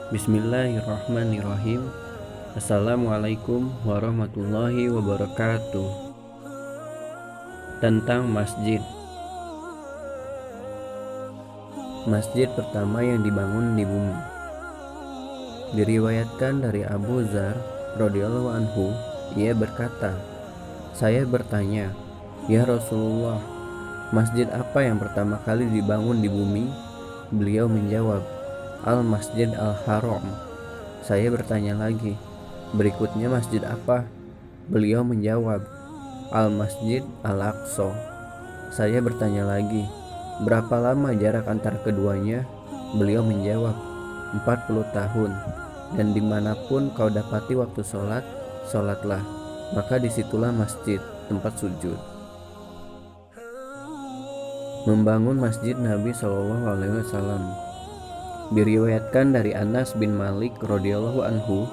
Bismillahirrahmanirrahim. Assalamualaikum warahmatullahi wabarakatuh. Tentang masjid. Masjid pertama yang dibangun di bumi. Diriwayatkan dari Abu Dzar radhiyallahu anhu, ia berkata, "Saya bertanya, ya Rasulullah, masjid apa yang pertama kali dibangun di bumi?" Beliau menjawab, Al-Masjid Al-Haram. Saya bertanya lagi, berikutnya masjid apa? Beliau menjawab, Al-Masjid Al-Aqsa. Saya bertanya lagi, berapa lama jarak antar keduanya? Beliau menjawab, 40 tahun. Dan dimanapun kau dapati waktu sholat, sholatlah. Maka disitulah masjid, tempat sujud. Membangun masjid Nabi SAW. Diriwayatkan dari Anas bin Malik radhiyallahu anhu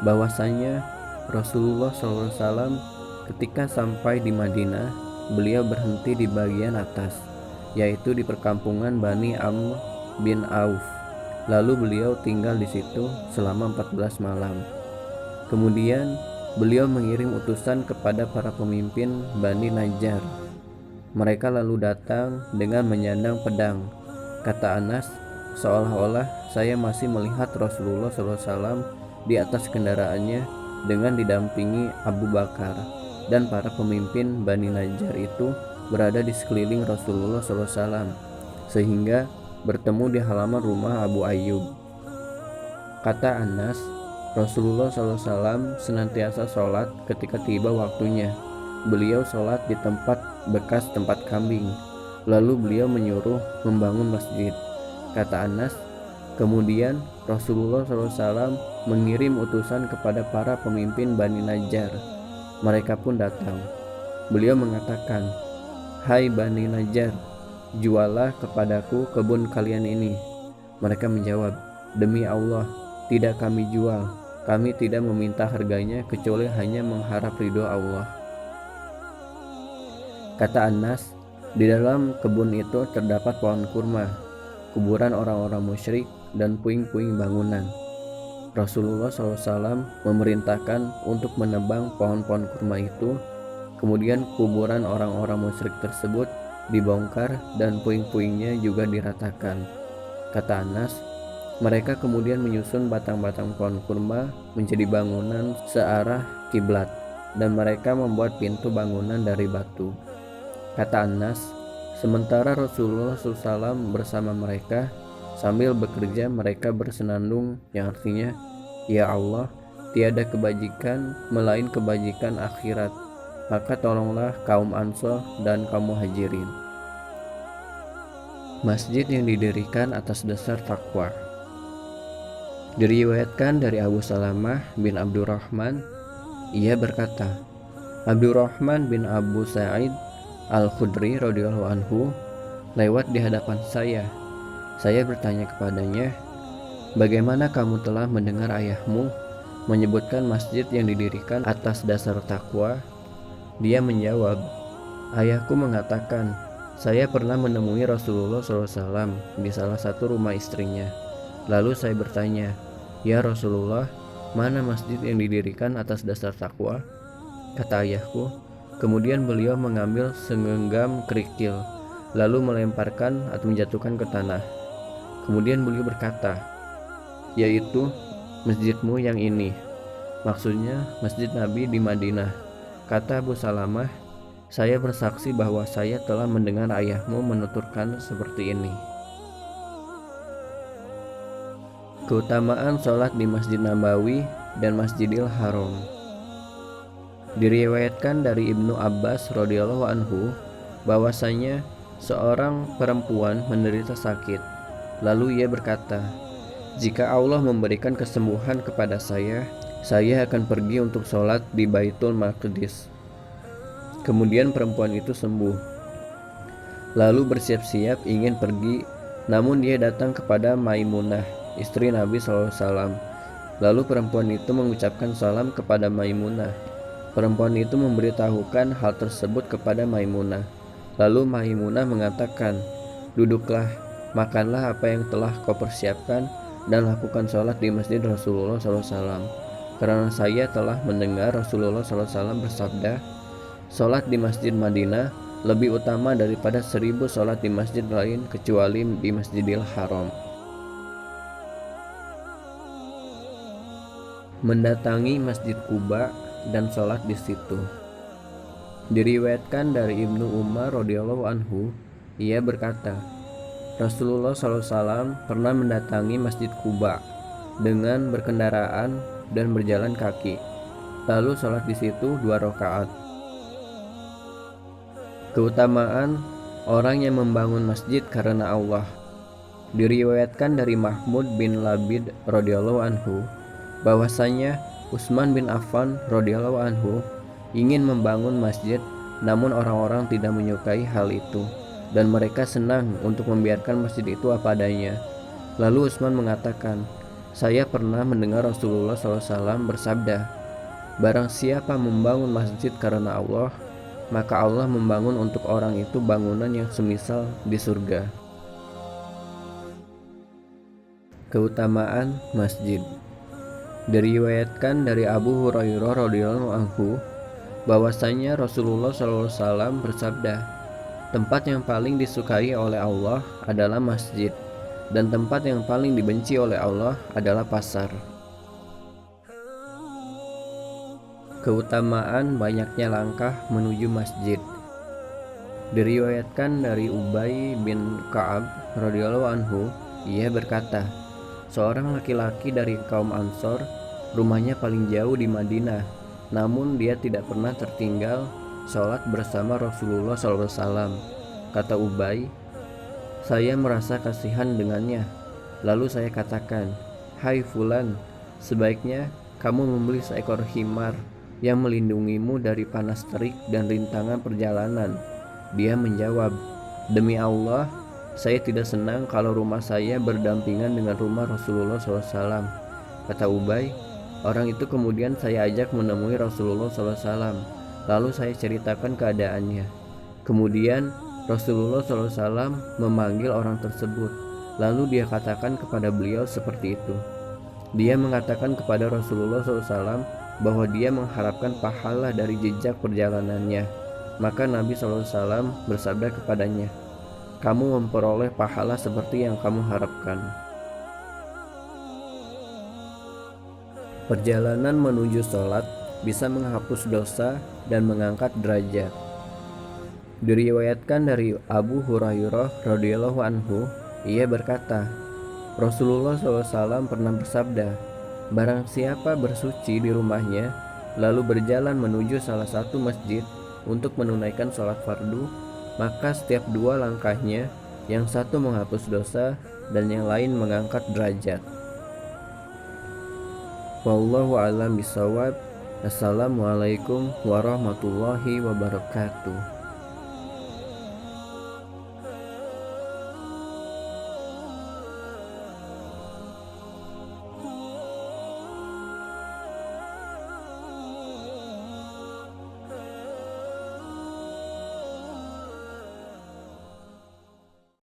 bahwasanya Rasulullah SAW ketika sampai di Madinah, beliau berhenti di bagian atas, yaitu di perkampungan Bani Amr bin Auf. Lalu beliau tinggal di situ selama 14 malam. Kemudian beliau mengirim utusan kepada para pemimpin Bani Najjar. Mereka lalu datang dengan menyandang pedang. Kata Anas, seolah-olah saya masih melihat Rasulullah SAW di atas kendaraannya dengan didampingi Abu Bakar, dan para pemimpin Bani Najjar itu berada di sekeliling Rasulullah SAW, sehingga bertemu di halaman rumah Abu Ayyub. Kata Anas, Rasulullah SAW senantiasa sholat ketika tiba waktunya. Beliau sholat di tempat bekas tempat kambing. Lalu beliau menyuruh membangun masjid. Kata Anas, kemudian Rasulullah SAW mengirim utusan kepada para pemimpin Bani Najjar. Mereka pun datang. Beliau mengatakan, Hai Bani Najjar, jualah kepadaku kebun kalian ini. Mereka menjawab, demi Allah, tidak kami jual. Kami tidak meminta harganya kecuali hanya mengharap ridho Allah. Kata Anas, di dalam kebun itu terdapat pohon kurma, kuburan orang-orang musyrik, dan puing-puing bangunan. Rasulullah SAW memerintahkan untuk menebang pohon-pohon kurma itu. Kemudian kuburan orang-orang musyrik tersebut dibongkar dan puing-puingnya juga diratakan. Kata Anas, mereka kemudian menyusun batang-batang pohon kurma menjadi bangunan searah kiblat, dan mereka membuat pintu bangunan dari batu. Kata Anas, sementara Rasulullah SAW bersama mereka, sambil bekerja mereka bersenandung, yang artinya, Ya Allah, tiada kebajikan melain kebajikan akhirat, maka tolonglah kaum Ansor dan kaum Muhajirin. Masjid yang didirikan atas dasar takwa. Diriwayatkan dari Abu Salamah bin Abdurrahman, ia berkata, Abdurrahman bin Abu Sa'id Al-Khudri radhiyallahu anhu lewat di hadapan saya. Saya bertanya kepadanya, bagaimana kamu telah mendengar ayahmu menyebutkan masjid yang didirikan atas dasar takwa? Dia menjawab, ayahku mengatakan, saya pernah menemui Rasulullah SAW di salah satu rumah istrinya. Lalu saya bertanya, ya Rasulullah, mana masjid yang didirikan atas dasar takwa? Kata ayahku, kemudian beliau mengambil segenggam kerikil, lalu melemparkan atau menjatuhkan ke tanah. Kemudian beliau berkata, yaitu masjidmu yang ini, maksudnya masjid Nabi di Madinah. Kata Abu Salamah, saya bersaksi bahwa saya telah mendengar ayahmu menuturkan seperti ini. Keutamaan sholat di Masjid Nabawi dan Masjidil Haram. Diriwayatkan dari Ibnu Abbas radhiyallahu anhu bahwasanya seorang perempuan menderita sakit. Lalu ia berkata, jika Allah memberikan kesembuhan kepada saya akan pergi untuk sholat di Baitul Maqdis. Kemudian perempuan itu sembuh. Lalu bersiap-siap ingin pergi, namun dia datang kepada Maimunah, istri Nabi SAW. Lalu perempuan itu mengucapkan salam kepada Maimunah. Perempuan itu memberitahukan hal tersebut kepada Maimunah. Lalu Maimunah mengatakan, duduklah, makanlah apa yang telah kau persiapkan, dan lakukan sholat di masjid Rasulullah SAW, karena saya telah mendengar Rasulullah SAW bersabda, sholat di masjid Madinah lebih utama daripada 1000 sholat di masjid lain kecuali di Masjidil Haram. Mendatangi Masjid Quba dan sholat di situ. Diriwayatkan dari Ibnu Umar radhiyallahu anhu, ia berkata, Rasulullah SAW pernah mendatangi Masjid Quba dengan berkendaraan dan berjalan kaki, lalu sholat di situ 2 rakaat. Keutamaan orang yang membangun masjid karena Allah. Diriwayatkan dari Mahmud bin Labid radhiyallahu anhu bahwasanya Utsman bin Affan radhiyallahu anhu ingin membangun masjid, namun orang-orang tidak menyukai hal itu dan mereka senang untuk membiarkan masjid itu apa adanya. Lalu Utsman mengatakan, saya pernah mendengar Rasulullah SAW bersabda, barang siapa membangun masjid karena Allah, maka Allah membangun untuk orang itu bangunan yang semisal di surga. Keutamaan masjid. Diriwayatkan dari Abu Hurairah radhiyallahu anhu bahwasanya Rasulullah SAW bersabda, tempat yang paling disukai oleh Allah adalah masjid, dan tempat yang paling dibenci oleh Allah adalah pasar. Keutamaan banyaknya langkah menuju masjid. Diriwayatkan dari Ubay bin Ka'ab radhiyallahu anhu, ia berkata, seorang laki-laki dari kaum Ansor, rumahnya paling jauh di Madinah, namun dia tidak pernah tertinggal sholat bersama Rasulullah SAW. Kata Ubay, saya merasa kasihan dengannya. Lalu saya katakan, hai Fulan, sebaiknya kamu membeli seekor himar yang melindungimu dari panas terik dan rintangan perjalanan. Dia menjawab, demi Allah, saya tidak senang kalau rumah saya berdampingan dengan rumah Rasulullah SAW. Kata Ubay, orang itu kemudian saya ajak menemui Rasulullah SAW. Lalu saya ceritakan keadaannya. Kemudian Rasulullah SAW memanggil orang tersebut. Lalu dia katakan kepada beliau seperti itu. Dia mengatakan kepada Rasulullah SAW bahwa dia mengharapkan pahala dari jejak perjalanannya. Maka Nabi SAW bersabda kepadanya, kamu memperoleh pahala seperti yang kamu harapkan. Perjalanan menuju sholat bisa menghapus dosa dan mengangkat derajat. Diriwayatkan dari Abu Hurairah radhiyallahu anhu, ia berkata, Rasulullah SAW pernah bersabda, barang siapa bersuci di rumahnya lalu berjalan menuju salah satu masjid untuk menunaikan sholat fardu, maka setiap 2 langkahnya, yang satu menghapus dosa dan yang lain mengangkat derajat. Wallahu a'lam bishawab. Assalamualaikum warahmatullahi wabarakatuh.